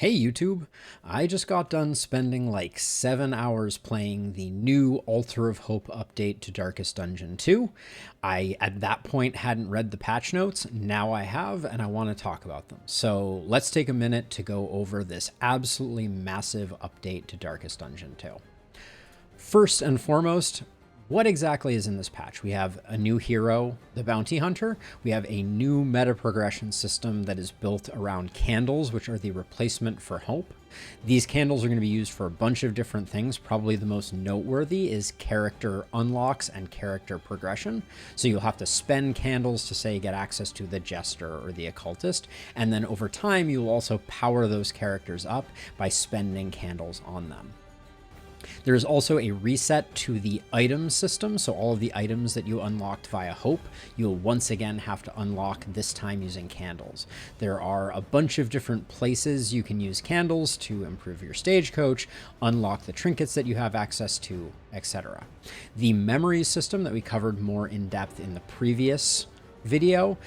Hey YouTube, I just got done spending like 7 hours playing the new Altar of Hope update to Darkest Dungeon 2. I, at that point, hadn't read the patch notes. Now I have, and I want to talk about them. So let's take a minute to go over this absolutely massive update to Darkest Dungeon 2. First and foremost, what exactly is in this patch? We have a new hero, the Bounty Hunter. We have a new meta progression system that is built around candles, which are the replacement for hope. These candles are going to be used for a bunch of different things. Probably the most noteworthy is character unlocks and character progression. So you'll have to spend candles to, say, get access to the Jester or the Occultist. And then over time, you'll also power those characters up by spending candles on them. There's also a reset to the item system, so all of the items that you unlocked via Hope, you'll once again have to unlock, this time using candles. There are a bunch of different places you can use candles to improve your stagecoach, unlock the trinkets that you have access to, etc. The memories system that we covered more in depth in the previous video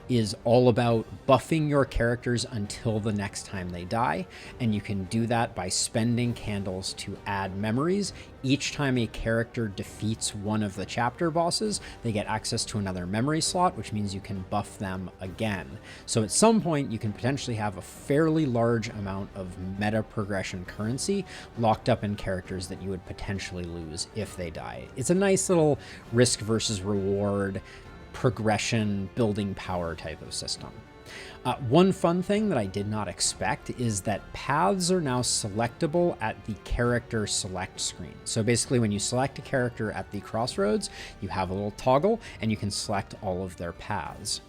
is all about buffing your characters until the next time they die, and you can do that by spending candles to add memories. Each time a character defeats one of the chapter bosses, they get access to another memory slot, which means you can buff them again. So at some point, you can potentially have a fairly large amount of meta progression currency locked up in characters that you would potentially lose if they die. It's a nice little risk versus reward progression building power type of system. One fun thing that I did not expect is that paths are now selectable at the character select screen. So basically when you select a character at the crossroads, you have a little toggle and you can select all of their paths.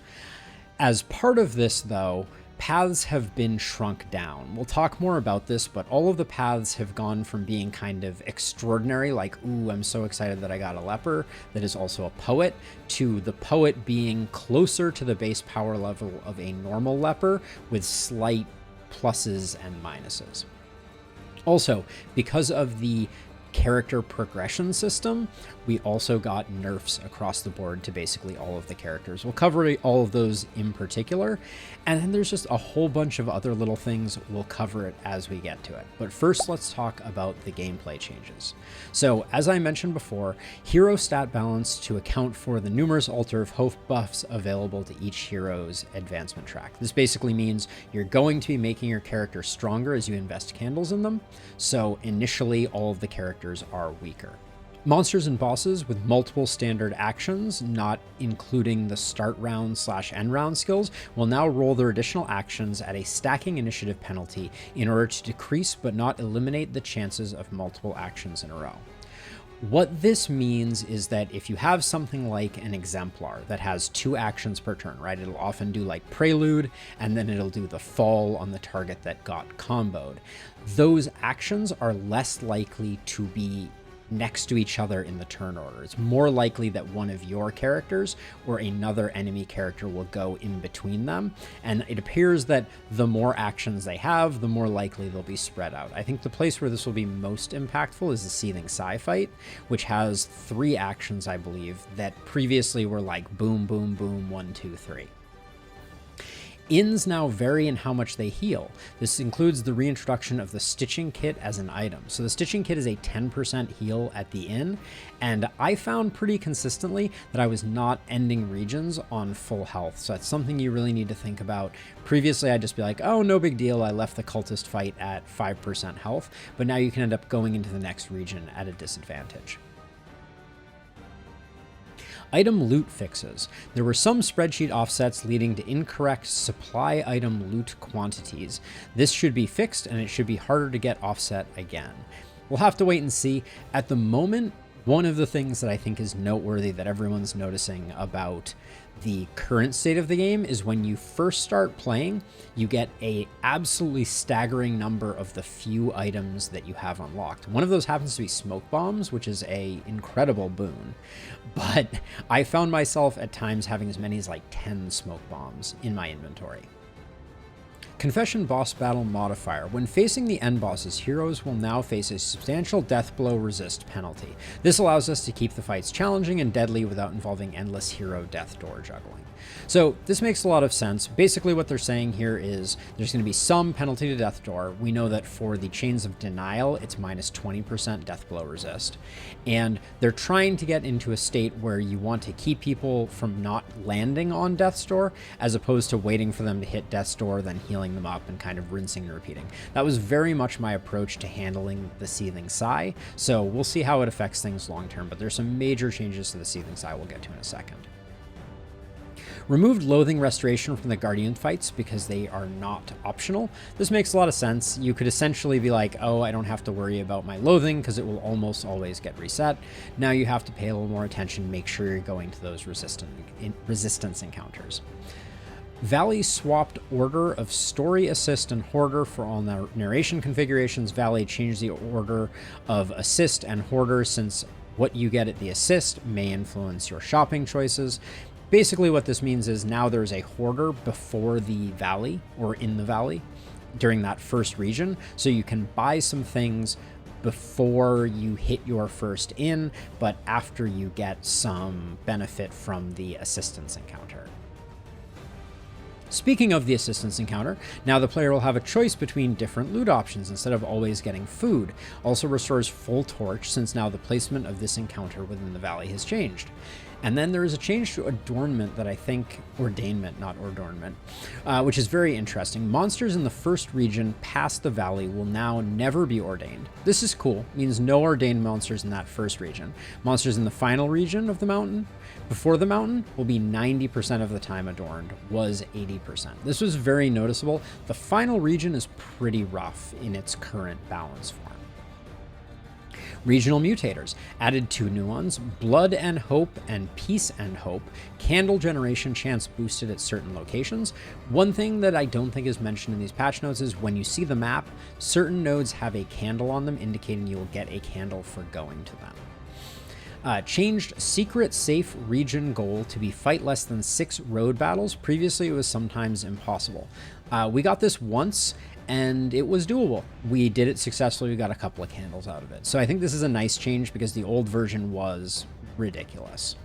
As part of this though, paths have been shrunk down. We'll talk more about this, but all of the paths have gone from being kind of extraordinary, like, ooh, I'm so excited that I got a leper that is also a poet, to the poet being closer to the base power level of a normal leper with slight pluses and minuses. Also, because of the character progression system, we also got nerfs across the board to basically all of the characters. We'll cover all of those in particular, and then there's just a whole bunch of other little things. We'll cover it as we get to it. But first, let's talk about the gameplay changes. So, as I mentioned before, hero stat balance to account for the numerous Altar of Hope buffs available to each hero's advancement track. This basically means you're going to be making your character stronger as you invest candles in them. So initially, all of the characters are weaker. Monsters and bosses with multiple standard actions, not including the start round / end round skills, will now roll their additional actions at a stacking initiative penalty in order to decrease but not eliminate the chances of multiple actions in a row. What this means is that if you have something like an Exemplar that has 2 actions per turn, right? It'll often do like Prelude, and then it'll do the fall on the target that got comboed. Those actions are less likely to be next to each other in the turn order. It's more likely that one of your characters or another enemy character will go in between them, and it appears that the more actions they have, the more likely they'll be spread out. I think the place where this will be most impactful is the Seething Sigh fight, which has 3 actions, I believe, that previously were like boom, boom, boom, 1, 2, 3. Inns now vary in how much they heal. This includes the reintroduction of the Stitching Kit as an item. So the Stitching Kit is a 10% heal at the inn, and I found pretty consistently that I was not ending regions on full health. So that's something you really need to think about. Previously, I'd just be like, oh, no big deal, I left the cultist fight at 5% health, but now you can end up going into the next region at a disadvantage. Item loot fixes. There were some spreadsheet offsets leading to incorrect supply item loot quantities. This should be fixed, and it should be harder to get offset again. We'll have to wait and see. At the moment, one of the things that I think is noteworthy that everyone's noticing about the current state of the game is when you first start playing, you get a absolutely staggering number of the few items that you have unlocked. One of those happens to be smoke bombs, which is a incredible boon. But I found myself at times having as many as like 10 smoke bombs in my inventory. Confession boss battle modifier. When facing the end bosses, heroes will now face a substantial death blow resist penalty. This allows us to keep the fights challenging and deadly without involving endless hero death door juggling. So this makes a lot of sense. Basically what they're saying here is there's going to be some penalty to death door. We know that for the Chains of Denial, it's minus 20% death blow resist. And they're trying to get into a state where you want to keep people from not landing on death's door, as opposed to waiting for them to hit death's door, then healing them up and kind of rinsing and repeating. That was very much my approach to handling the Seething Sigh. So we'll see how it affects things long term, but there's some major changes to the Seething Sigh we'll get to in a second. Removed Loathing Restoration from the Guardian fights because they are not optional. This makes a lot of sense. You could essentially be like, oh, I don't have to worry about my loathing because it will almost always get reset. Now you have to pay a little more attention, make sure you're going to those resistance encounters. Valie swapped order of Story Assist and Hoarder for all narration configurations. Valie changed the order of Assist and Hoarder since what you get at the Assist may influence your shopping choices. Basically what this means is now there's a Hoarder before the Valley, or in the Valley, during that first region, so you can buy some things before you hit your first inn, but after you get some benefit from the assistance encounter. Speaking of the assistance encounter, now the player will have a choice between different loot options instead of always getting food. Also restores full torch since now the placement of this encounter within the Valley has changed. And then there is a change to adornment that I think, ordainment, not adornment, which is very interesting. Monsters in the first region past the Valley will now never be ordained. This is cool, means no ordained monsters in that first region. Monsters in the final region of the mountain, before the mountain, will be 90% of the time adorned, was 80%. This was very noticeable. The final region is pretty rough in its current balance form. Regional mutators. Added 2 new ones, Blood and Hope and Peace and Hope. Candle generation chance boosted at certain locations. One thing that I don't think is mentioned in these patch notes is when you see the map, certain nodes have a candle on them, indicating you will get a candle for going to them. Changed secret safe region goal to be fight less than 6 road battles. Previously, it was sometimes impossible. We got this once, and it was doable. We did it successfully. We got a couple of candles out of it. So I think this is a nice change because the old version was ridiculous.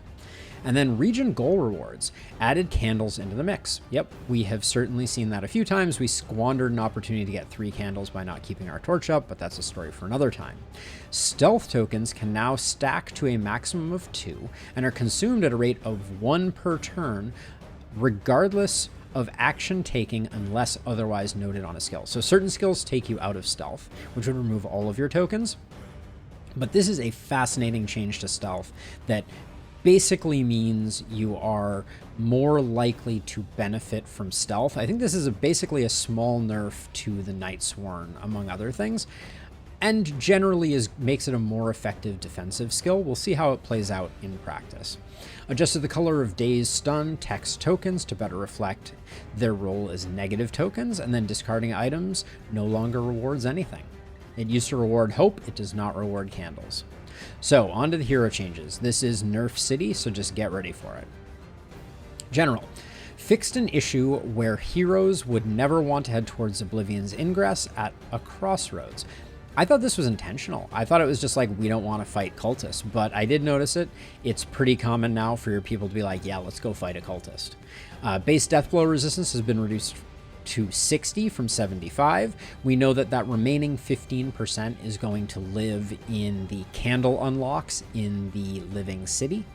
And then region goal rewards, added candles into the mix. Yep, we have certainly seen that a few times. We squandered an opportunity to get 3 candles by not keeping our torch up, but that's a story for another time. Stealth tokens can now stack to a maximum of 2 and are consumed at a rate of 1 per turn, regardless of action taking unless otherwise noted on a skill. So certain skills take you out of stealth, which would remove all of your tokens. But this is a fascinating change to stealth that basically means you are more likely to benefit from stealth. I think this is basically a small nerf to the Night Sworn, among other things, and generally makes it a more effective defensive skill. We'll see how it plays out in practice. Adjusted the color of Dazed Stun text tokens to better reflect their role as negative tokens, and then discarding items no longer rewards anything. It used to reward hope, it does not reward candles. So, on to the hero changes. This is Nerf City, so just get ready for it. General. Fixed an issue where heroes would never want to head towards Oblivion's ingress at a crossroads. I thought this was intentional. I thought it was just like, we don't want to fight cultists, but I did notice it. It's pretty common now for your people to be like, yeah, let's go fight a cultist. Base death blow resistance has been reduced to 60 from 75. We know that that remaining 15% is going to live in the candle unlocks in the Living City.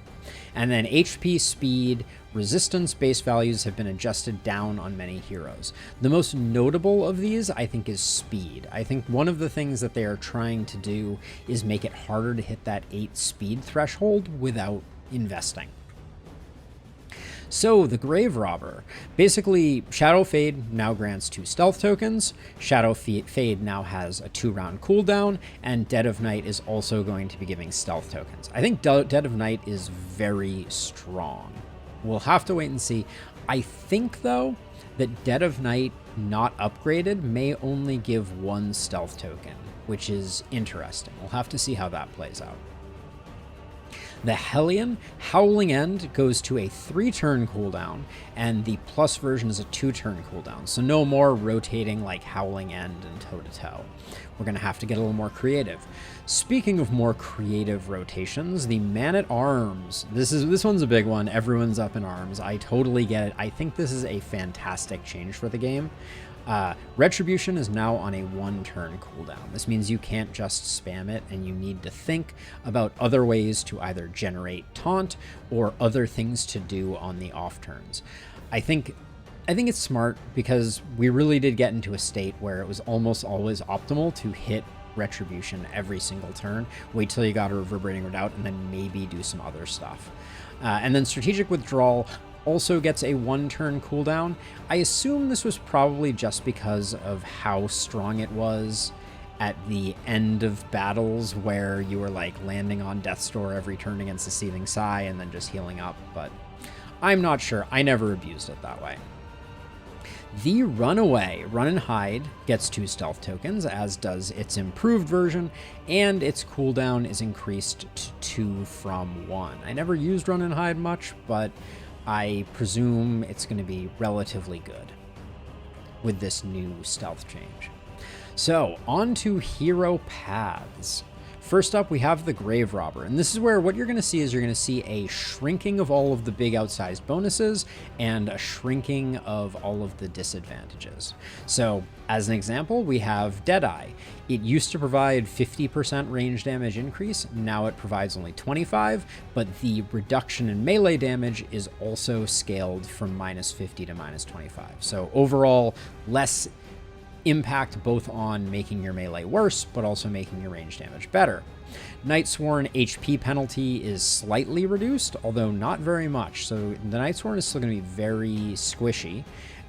And then HP, speed, resistance base values have been adjusted down on many heroes. The most notable of these, I think, is speed. I think one of the things that they are trying to do is make it harder to hit that 8 speed threshold without investing. So, the Grave Robber. Basically, Shadow Fade now grants 2 stealth tokens, Shadow Fade now has a 2-round cooldown, and Dead of Night is also going to be giving stealth tokens. I think Dead of Night is very strong. We'll have to wait and see. I think, though, that Dead of Night not upgraded may only give 1 stealth token, which is interesting. We'll have to see how that plays out. The Hellion, Howling End, goes to a 3-turn cooldown, and the plus version is a 2-turn cooldown. So no more rotating like Howling End and toe-to-toe. We're going to have to get a little more creative. Speaking of more creative rotations, the Man-at-Arms. This one's a big one. Everyone's up in arms. I totally get it. I think this is a fantastic change for the game. Retribution is now on a 1-turn cooldown. This means you can't just spam it, and you need to think about other ways to either generate taunt or other things to do on the off turns. I think it's smart because we really did get into a state where it was almost always optimal to hit Retribution every single turn, wait till you got a Reverberating Redoubt, and then maybe do some other stuff. And then Strategic Withdrawal also gets a 1-turn cooldown. I assume this was probably just because of how strong it was at the end of battles where you were like landing on Death's Door every turn against the Seething Sigh and then just healing up, but I'm not sure. I never abused it that way. The Runaway, Run and Hide, gets 2 stealth tokens, as does its improved version, and its cooldown is increased to 2 from 1. I never used Run and Hide much, but I presume it's going to be relatively good with this new stealth change. So, on to hero paths. First up, we have the Grave Robber, and this is where what you're going to see is you're going to see a shrinking of all of the big outsized bonuses and a shrinking of all of the disadvantages. So, as an example, we have Deadeye. It used to provide 50% range damage increase, now it provides only 25, but the reduction in melee damage is also scaled from -50 to -25. So overall, less impact both on making your melee worse, but also making your range damage better. Nightsworn HP penalty is slightly reduced, although not very much. So the Nightsworn is still going to be very squishy.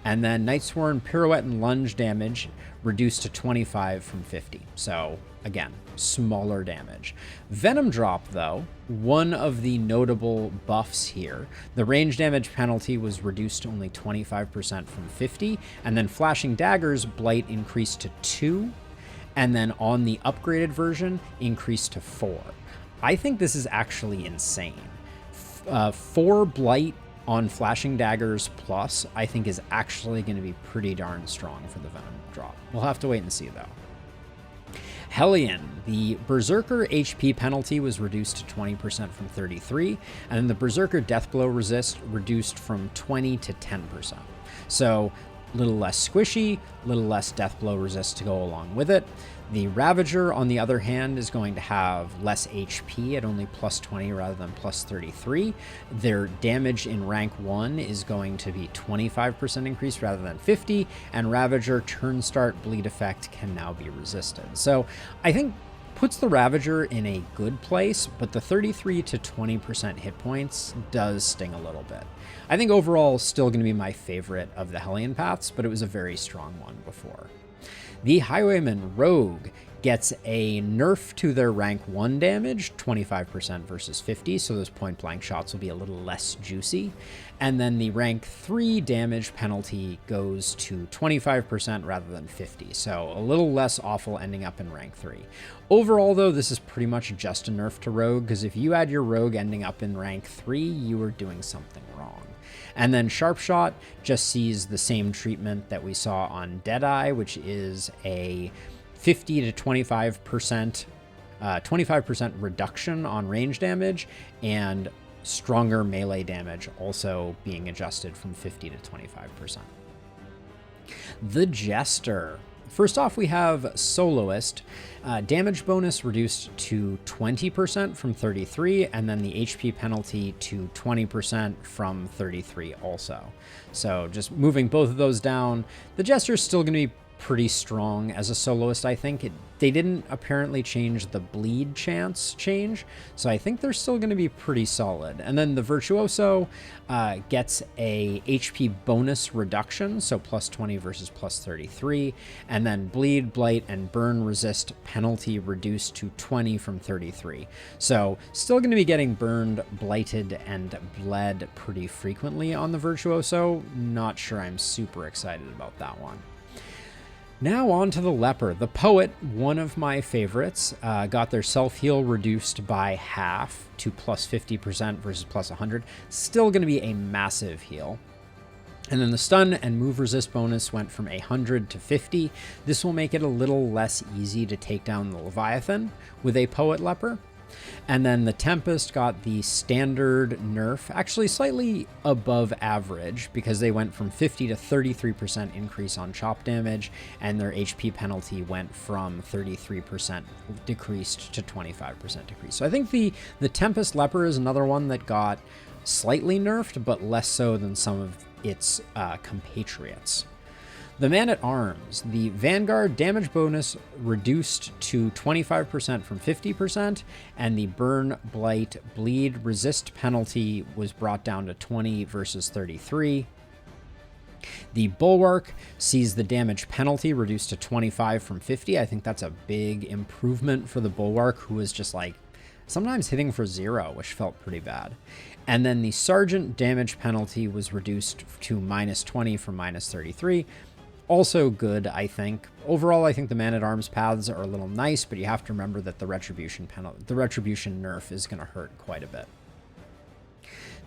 And then Nightsworn Pirouette and Lunge damage reduced to 25 from 50. So again, smaller damage. Venom Drop, though, one of the notable buffs here. The range damage penalty was reduced to only 25% from 50, and then Flashing Daggers Blight increased to 2, and then on the upgraded version, increased to 4. I think this is actually insane. 4 Blight on Flashing Daggers Plus, I think is actually going to be pretty darn strong for the Venom Drop. We'll have to wait and see, though. Hellion, the Berserker HP penalty was reduced to 20% from 33, and then the Berserker Deathblow resist reduced from 20 to 10%. So a little less squishy, a little less Deathblow resist to go along with it. The Ravager, on the other hand, is going to have less HP at only plus 20 rather than plus 33. Their damage in rank 1 is going to be 25% increase rather than 50, and Ravager turn start bleed effect can now be resisted. So I think puts the Ravager in a good place, but the 33 to 20% hit points does sting a little bit. I think overall still going to be my favorite of the Hellion paths, but it was a very strong one before. The Highwayman Rogue gets a nerf to their rank 1 damage, 25% versus 50, so those point blank shots will be a little less juicy. And then the rank 3 damage penalty goes to 25% rather than 50, so a little less awful ending up in rank 3. Overall, though, this is pretty much just a nerf to Rogue, because if you had your Rogue ending up in rank 3, you were doing something wrong. And then Sharpshot just sees the same treatment that we saw on Deadeye, which is a 50 to 25%, 25% reduction on range damage, and stronger melee damage also being adjusted from 50 to 25%. The Jester. First off, we have Soloist. Damage bonus reduced to 20% from 33, and then the HP penalty to 20% from 33 also. So just moving both of those down, the Jester is still going to be pretty strong as a soloist, I think. They didn't apparently change the bleed chance change, so I think they're still going to be pretty solid. And then the Virtuoso gets a HP bonus reduction, so plus 20 versus plus 33, and then bleed, blight, and burn resist penalty reduced to 20 from 33. So still going to be getting burned, blighted, and bled pretty frequently on the Virtuoso. Not sure I'm super excited about that one. Now on to the Leper. The Poet, one of my favorites, got their self-heal reduced by half to plus 50% versus plus 100. Still going to be a massive heal. And then the stun and move resist bonus went from 100 to 50. This will make it a little less easy to take down the Leviathan with a Poet Leper. And then the Tempest got the standard nerf, actually slightly above average, because they went from 50 to 33% increase on chop damage, and their HP penalty went from 33% decreased to 25% decrease. So I think the Tempest Leper is another one that got slightly nerfed, but less so than some of its compatriots. The Man-at-Arms, the Vanguard damage bonus reduced to 25% from 50%, and the Burn, Blight, Bleed resist penalty was brought down to 20 versus 33. The Bulwark sees the damage penalty reduced to 25 from 50. I think that's a big improvement for the Bulwark, who was just like sometimes hitting for 0, which felt pretty bad. And then the Sergeant damage penalty was reduced to minus 20 from minus 33. Also good, I think. Overall, I think the Man-at-Arms paths are a little nice, but you have to remember that the Retribution nerf is going to hurt quite a bit.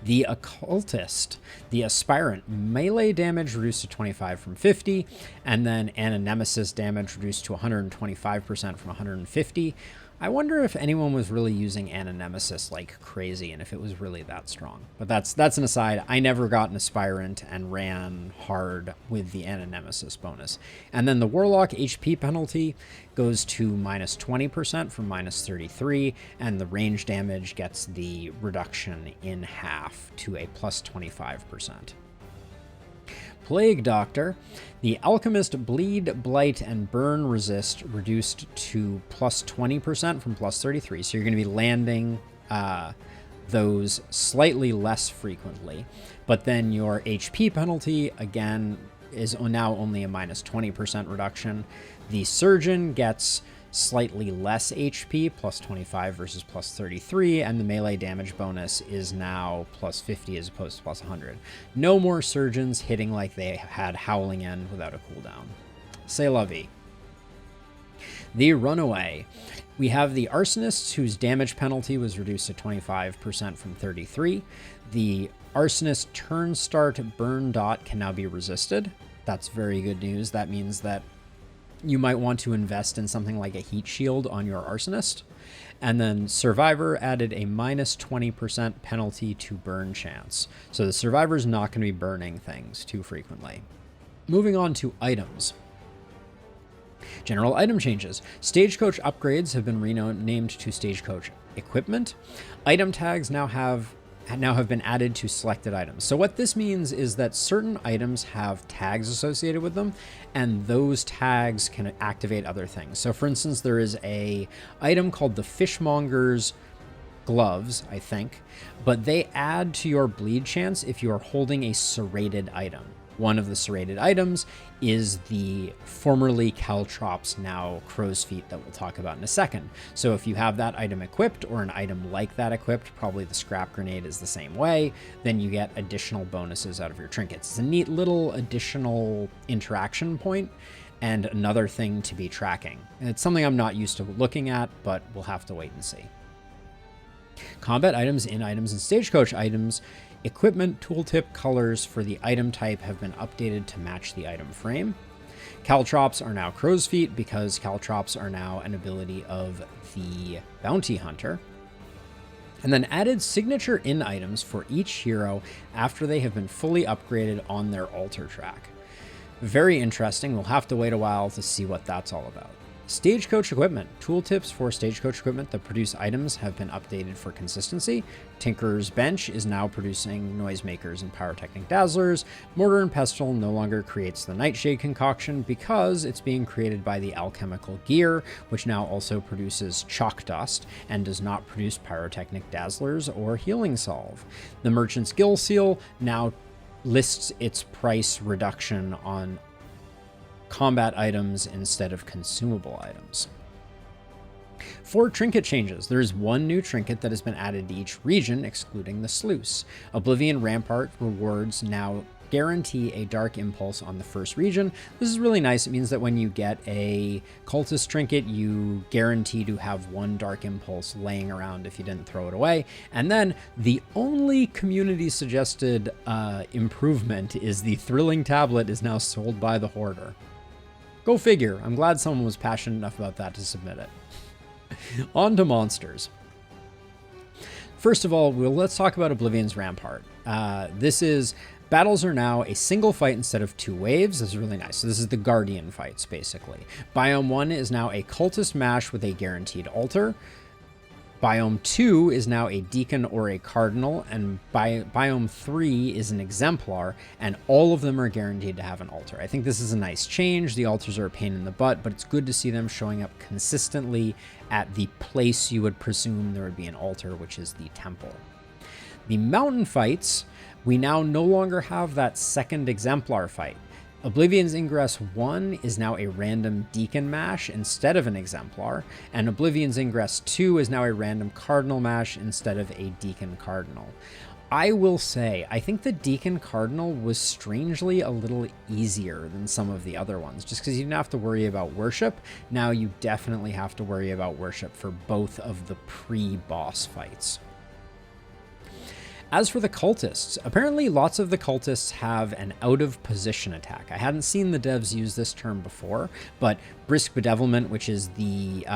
The Occultist, the Aspirant, melee damage reduced to 25 from 50, and then Annemesis damage reduced to 125% from 150. I wonder if anyone was really using Annemesis like crazy and if it was really that strong. But that's an aside. I never got an Aspirant and ran hard with the Annemesis bonus. And then the Warlock HP penalty goes to minus 20% from minus 33, and the range damage gets the reduction in half to a plus 25%. Plague Doctor, the Alchemist Bleed, Blight, and Burn resist reduced to plus 20% from plus 33. So you're going to be landing those slightly less frequently. But then your HP penalty, again, is now only a minus 20% reduction. The Surgeon gets slightly less HP, plus 25 versus plus 33, and the melee damage bonus is now plus 50 as opposed to plus 100. No more Surgeons hitting like they had Howling End without a cooldown. C'est la vie. The Runaway. We have the Arsonists, whose damage penalty was reduced to 25% from 33. The Arsonist turn start burn dot can now be resisted. That's very good news. That means that you might want to invest in something like a heat shield on your Arsonist. And then Survivor added a minus 20% penalty to burn chance. So the Survivor's not going to be burning things too frequently. Moving on to items. General item changes. Stagecoach upgrades have been renamed to Stagecoach Equipment. Item tags now have been added to selected items. So what this means is that certain items have tags associated with them, and those tags can activate other things. So for instance, there is a item called the Fishmonger's Gloves, I think, but they add to your bleed chance if you are holding a serrated item. One of the serrated items is the formerly Caltrops, now Crow's Feet, that we'll talk about in a second. So if you have that item equipped, or an item like that equipped, probably the Scrap Grenade is the same way, then you get additional bonuses out of your trinkets. It's a neat little additional interaction point and another thing to be tracking. And it's something I'm not used to looking at, but we'll have to wait and see. Combat items, in items, and Stagecoach items. Equipment tooltip colors for the item type have been updated to match the item frame. Caltrops are now Crow's Feet because Caltrops are now an ability of the Bounty Hunter. And then added signature in items for each hero after they have been fully upgraded on their altar track. Very interesting. We'll have to wait a while to see what that's all about. Stagecoach Equipment. Tooltips for Stagecoach Equipment that produce items have been updated for consistency. Tinker's Bench is now producing Noisemakers and Pyrotechnic Dazzlers. Mortar and Pestle no longer creates the Nightshade concoction because it's being created by the Alchemical Gear, which now also produces Chalk Dust and does not produce Pyrotechnic Dazzlers or Healing Salve. The Merchant's Gill Seal now lists its price reduction on combat items instead of consumable items. For trinket changes, there is one new trinket that has been added to each region, excluding the Sluice. Oblivion Rampart rewards now guarantee a Dark Impulse on the first region. This is really nice. It means that when you get a Cultist Trinket, you guarantee to have one Dark Impulse laying around if you didn't throw it away. And then the only community suggested improvement is the Thrilling Tablet is now sold by the Hoarder. Go figure. I'm glad someone was passionate enough about that to submit it. On to monsters. First of all, let's talk about Oblivion's Rampart. Battles are now a single fight instead of 2 waves. This is really nice. So this is the Guardian fights, basically. Biome 1 is now a Cultist Mash with a guaranteed altar. Biome 2 is now a Deacon or a Cardinal, and Biome 3 is an Exemplar, and all of them are guaranteed to have an altar. I think this is a nice change. The altars are a pain in the butt, but it's good to see them showing up consistently at the place you would presume there would be an altar, which is the temple. The mountain fights, we now no longer have that second Exemplar fight. Oblivion's Ingress 1 is now a random Deacon Mash instead of an Exemplar, and Oblivion's Ingress 2 is now a random Cardinal Mash instead of a Deacon Cardinal. I will say, I think the Deacon Cardinal was strangely a little easier than some of the other ones, just because you didn't have to worry about worship. Now you definitely have to worry about worship for both of the pre-boss fights. As for the cultists, apparently lots of the cultists have an out-of-position attack. I hadn't seen the devs use this term before, but Brisk Bedevilment, which is the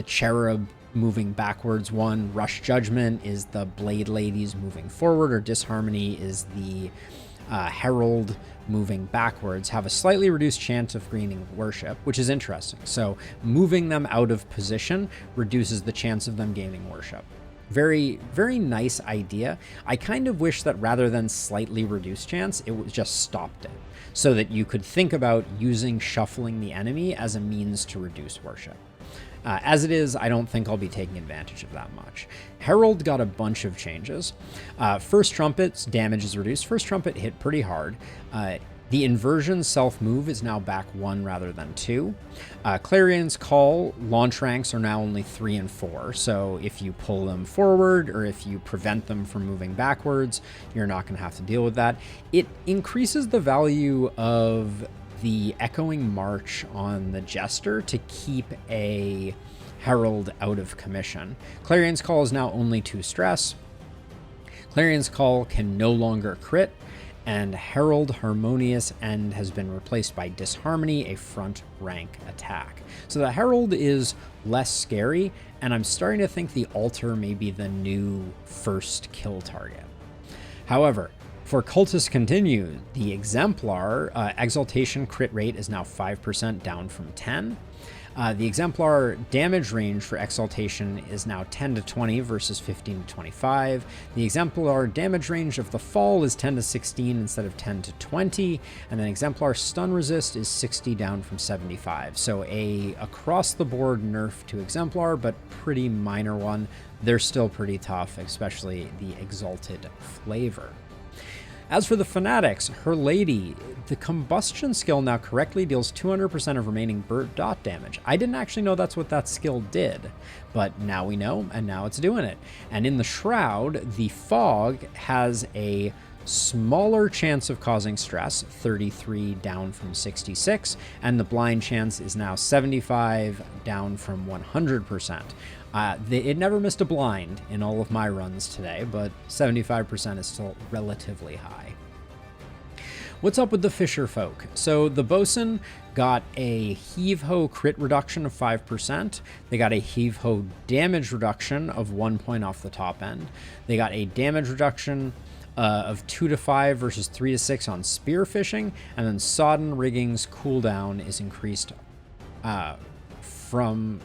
cherub moving backwards one, Rush Judgment is the Blade Ladies moving forward, or Disharmony is the Herald moving backwards, have a slightly reduced chance of gaining worship, which is interesting. So moving them out of position reduces the chance of them gaining worship. Very, very nice idea. I kind of wish that rather than slightly reduced chance, it was just stopped it, so that you could think about using shuffling the enemy as a means to reduce worship. As it is, I don't think I'll be taking advantage of that much. Herald got a bunch of changes. First Trumpet's damage is reduced. First Trumpet hit pretty hard. The Inversion self-move is now back 1 rather than 2. Clarion's Call launch ranks are now only 3 and 4, so if you pull them forward or if you prevent them from moving backwards, you're not going to have to deal with that. It increases the value of the Echoing March on the Jester to keep a Herald out of commission. Clarion's Call is now only 2 stress. Clarion's Call can no longer crit, and Herald Harmonious End has been replaced by Disharmony, a front rank attack. So the Herald is less scary, and I'm starting to think the altar may be the new first kill target. However, for Cultist Continue, the Exemplar Exaltation crit rate is now 5% down from 10. The Exemplar damage range for Exaltation is now 10 to 20 versus 15 to 25. The Exemplar damage range of the Fall is 10 to 16 instead of 10 to 20. And then Exemplar stun resist is 60 down from 75. So a across-the-board nerf to Exemplar, but pretty minor one. They're still pretty tough, especially the Exalted flavor. As for the Fanatics, Her Lady, the Combustion skill now correctly deals 200% of remaining dot damage. I didn't actually know that's what that skill did, but now we know, and now it's doing it. And in the Shroud, the Fog has a smaller chance of causing stress, 33 down from 66, and the blind chance is now 75 down from 100%. It never missed a blind in all of my runs today, but 75% is still relatively high. What's up with the Fisher folk? So the Bosun got a Heave-Ho crit reduction of 5%. They got a Heave-Ho damage reduction of 1 point off the top end. They got a damage reduction of 2 to 5 versus 3 to 6 on spearfishing, and then Sodden Rigging's cooldown is increased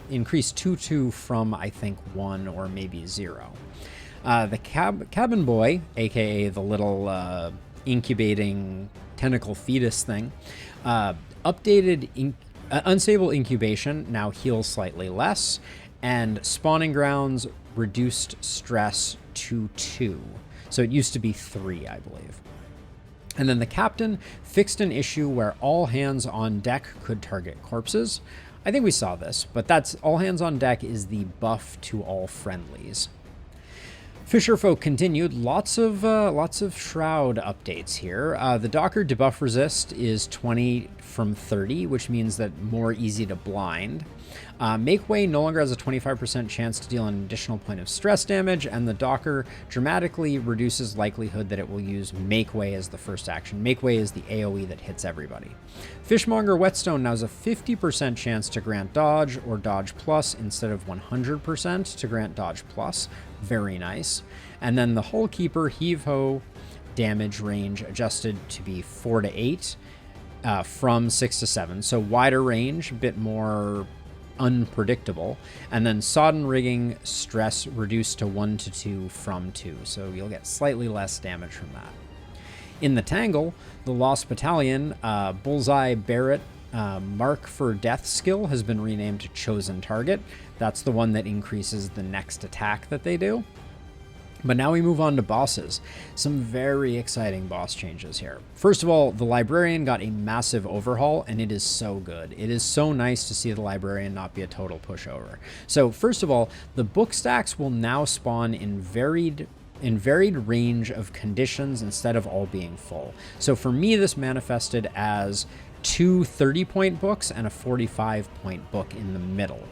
increased 2 from I think 1 or maybe 0. The cabin boy, aka the little incubating tentacle fetus thing, updated unstable incubation now heals slightly less, and spawning grounds reduced stress to 2. So it used to be 3, I believe. And then the captain fixed an issue where all hands on deck could target corpses. I think we saw this, but that's all hands on deck is the buff to all friendlies. Fisherfolk continued. Lots of Shroud updates here. The Docker debuff resist is 20 from 30, which means that more easy to blind. Make Way no longer has a 25% chance to deal an additional point of stress damage, and the Docker dramatically reduces likelihood that it will use Make Way as the first action. Make Way is the AoE that hits everybody. Fishmonger Whetstone now has a 50% chance to grant dodge or dodge plus instead of 100% to grant dodge plus. Very nice. And then the Hull Keeper Heave Ho damage range adjusted to be 4 to 8 from 6 to 7. So wider range, a bit more unpredictable. And then Sodden Rigging stress reduced to 1 to 2 from 2. So you'll get slightly less damage from that. In the Tangle, the Lost Battalion, Bullseye Barrett Mark for Death skill has been renamed to Chosen Target. That's the one that increases the next attack that they do. But now we move on to bosses. Some very exciting boss changes here. First of all, the Librarian got a massive overhaul, and it is so good. It is so nice to see the Librarian not be a total pushover. So first of all, the book stacks will now spawn in varied range of conditions instead of all being full. So for me, this manifested as 2 30-point books and a 45-point book in the middle.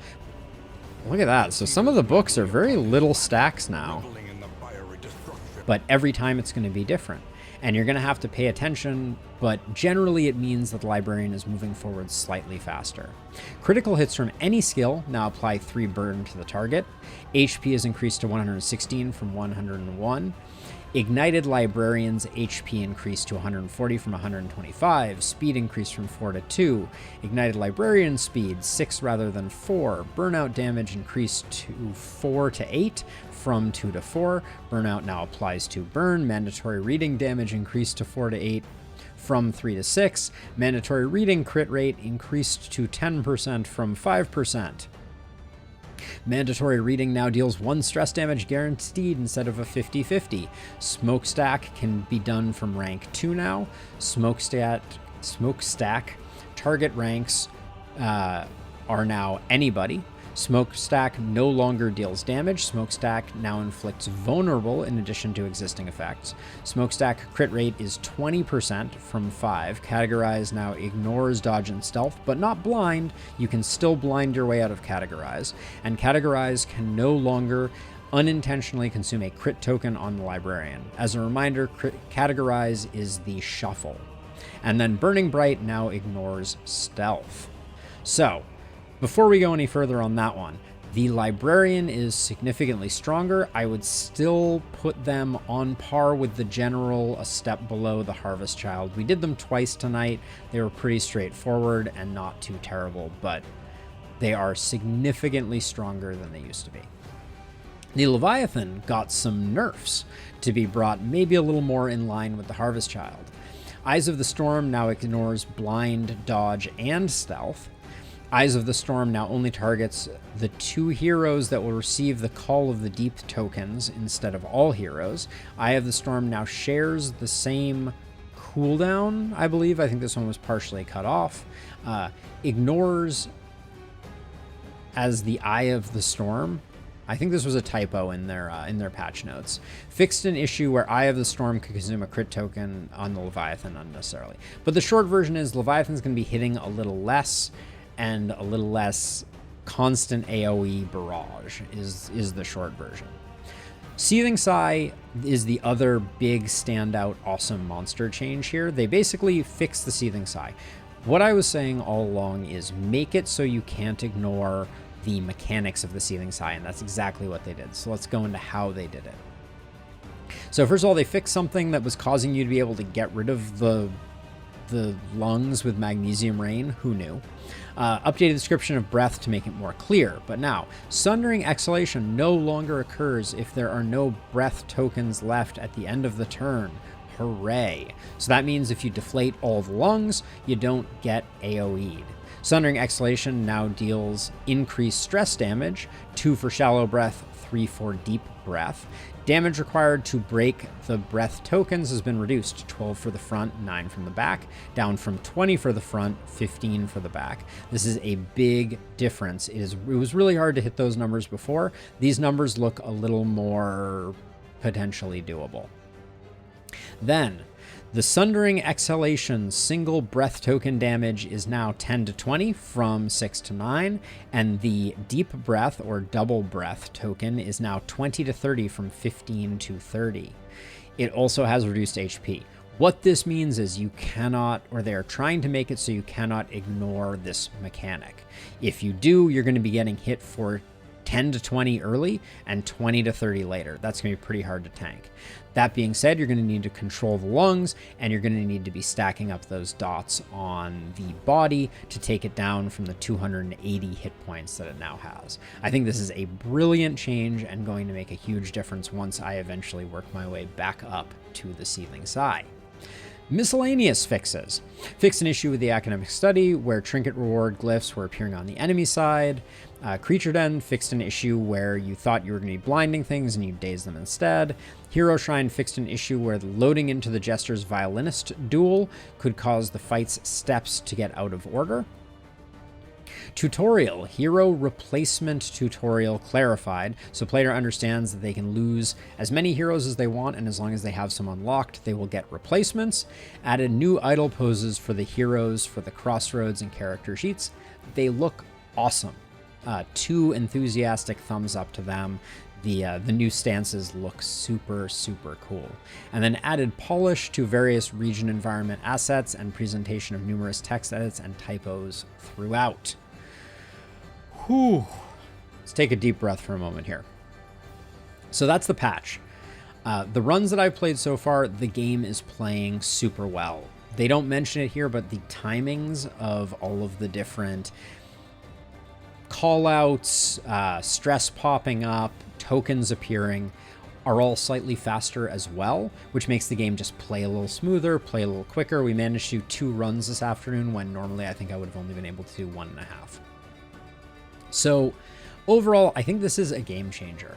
Look at that. So some of the books are very little stacks now, but every time it's going to be different. And you're going to have to pay attention, but generally it means that the Librarian is moving forward slightly faster. Critical hits from any skill now apply 3 burn to the target. HP is increased to 116 from 101. Ignited Librarian's HP increased to 140 from 125. Speed increased from 4 to 2. Ignited Librarian speed 6 rather than 4. Burnout damage increased to 4 to 8 from 2 to 4. Burnout now applies to burn. Mandatory reading damage increased to 4 to 8 from 3 to 6. Mandatory reading crit rate increased to 10% from 5%. Mandatory reading now deals 1 stress damage guaranteed instead of a 50-50. Smokestack can be done from rank 2 now. Smokestack target ranks are now anybody. Smokestack no longer deals damage. Smokestack now inflicts vulnerable in addition to existing effects. Smokestack crit rate is 20% from 5. Categorize now ignores dodge and stealth, but not blind. You can still blind your way out of Categorize. And Categorize can no longer unintentionally consume a crit token on the Librarian. As a reminder, Categorize is the shuffle. And then Burning Bright now ignores stealth. So, before we go any further on that one, the Librarian is significantly stronger. I would still put them on par with the General, a step below the Harvest Child. We did them twice tonight. They were pretty straightforward and not too terrible, but they are significantly stronger than they used to be. The Leviathan got some nerfs to be brought maybe a little more in line with the Harvest Child. Eyes of the Storm now ignores blind, dodge, and stealth. Eyes of the Storm now only targets the 2 heroes that will receive the Call of the Deep tokens instead of all heroes. Eye of the Storm now shares the same cooldown, I believe. I think this one was partially cut off. Ignores as the Eye of the Storm. I think this was a typo in their patch notes. Fixed an issue where Eye of the Storm could consume a crit token on the Leviathan unnecessarily. But the short version is Leviathan's going to be hitting a little less, and a little less constant AoE barrage is the short version. Seething Sigh is the other big standout awesome monster change here. They basically fixed the Seething Sigh. What I was saying all along is make it so you can't ignore the mechanics of the Seething Sigh, and that's exactly what they did. So let's go into how they did it. So first of all, they fixed something that was causing you to be able to get rid of the lungs with Magnesium Rain. Who knew? Updated description of breath to make it more clear. But now, Sundering Exhalation no longer occurs if there are no breath tokens left at the end of the turn. Hooray. So that means if you deflate all the lungs, you don't get AoE'd. Sundering Exhalation now deals increased stress damage, 2 for shallow breath, 3 for deep breath. Damage required to break the breath tokens has been reduced to 12 for the front, 9 from the back, down from 20 for the front, 15 for the back. This is a big difference. It was really hard to hit those numbers before. These numbers look a little more potentially doable. Then, the Sundering Exhalation single breath token damage is now 10 to 20 from 6 to 9, and the Deep Breath or Double Breath token is now 20 to 30 from 15 to 30. It also has reduced HP. What this means is you cannot, or they are trying to make it so you cannot ignore this mechanic. If you do, you're going to be getting hit for 10 to 20 early and 20 to 30 later. That's going to be pretty hard to tank. That being said, you're going to need to control the lungs, and you're going to need to be stacking up those dots on the body to take it down from the 280 hit points that it now has. I think this is a brilliant change and going to make a huge difference once I eventually work my way back up to the Seething Sigh. Miscellaneous fixes. Fixed an issue with the academic study where trinket reward glyphs were appearing on the enemy side. Creature Den fixed an issue where you thought you were going to be blinding things and you dazed them instead. Hero Shrine fixed an issue where loading into the Jester's Violinist duel could cause the fight's steps to get out of order. Tutorial, hero replacement tutorial clarified, so player understands that they can lose as many heroes as they want, and as long as they have some unlocked, they will get replacements. Added new idle poses for the heroes for the crossroads and character sheets. They look awesome. 2 enthusiastic thumbs up to them. The new stances look super, super cool. And then added polish to various region environment assets and presentation of numerous text edits and typos throughout. Whew. Let's take a deep breath for a moment here. So that's the patch. The runs that I've played so far, the game is playing super well. They don't mention it here, but the timings of all of the different callouts, stress popping up, tokens appearing are all slightly faster as well, which makes the game just play a little smoother, play a little quicker. We managed to do 2 runs this afternoon when normally I think I would have only been able to do 1.5. So overall, I think this is a game changer.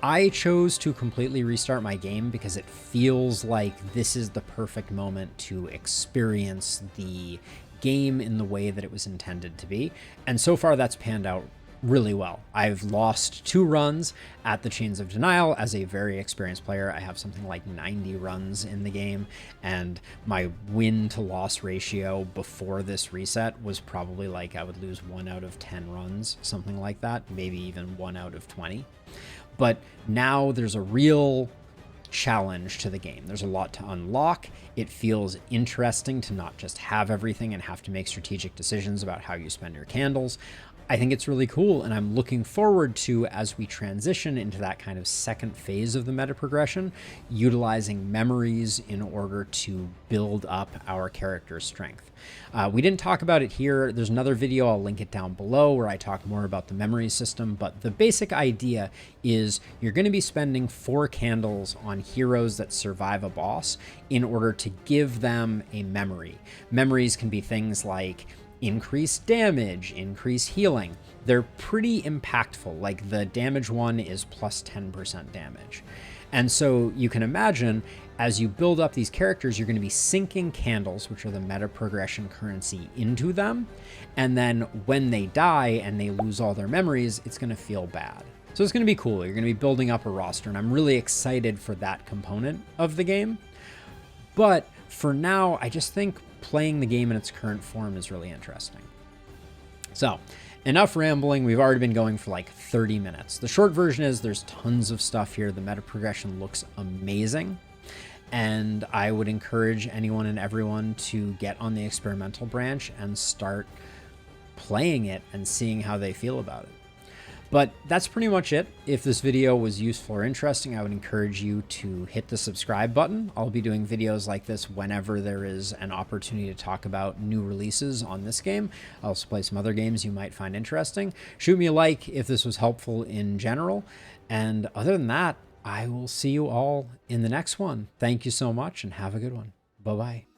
I chose to completely restart my game because it feels like this is the perfect moment to experience the game in the way that it was intended to be. And so far that's panned out really well. I've lost 2 runs at the Chains of Denial as a very experienced player. I have something like 90 runs in the game, and my win to loss ratio before this reset was probably like I would lose 1 out of 10 runs, something like that, maybe even 1 out of 20. But now there's a real challenge to the game. There's a lot to unlock. It feels interesting to not just have everything and have to make strategic decisions about how you spend your candles. I think it's really cool, and I'm looking forward to, as we transition into that kind of second phase of the meta progression, utilizing memories in order to build up our character's strength. We didn't talk about it here. There's another video, I'll link it down below, where I talk more about the memory system, but the basic idea is you're going to be spending 4 candles on heroes that survive a boss in order to give them a memory. Memories can be things like increase damage, increase healing. They're pretty impactful. Like the damage one is plus 10% damage. And so you can imagine as you build up these characters, you're going to be sinking candles, which are the meta progression currency, into them. And then when they die and they lose all their memories, it's going to feel bad. So it's going to be cool. You're going to be building up a roster, and I'm really excited for that component of the game. But for now, I just think playing the game in its current form is really interesting. So, enough rambling. We've already been going for like 30 minutes. The short version is there's tons of stuff here. The meta progression looks amazing, and I would encourage anyone and everyone to get on the experimental branch and start playing it and seeing how they feel about it. But that's pretty much it. If this video was useful or interesting, I would encourage you to hit the subscribe button. I'll be doing videos like this whenever there is an opportunity to talk about new releases on this game. I'll also play some other games you might find interesting. Shoot me a like if this was helpful in general. And other than that, I will see you all in the next one. Thank you so much and have a good one. Bye-bye.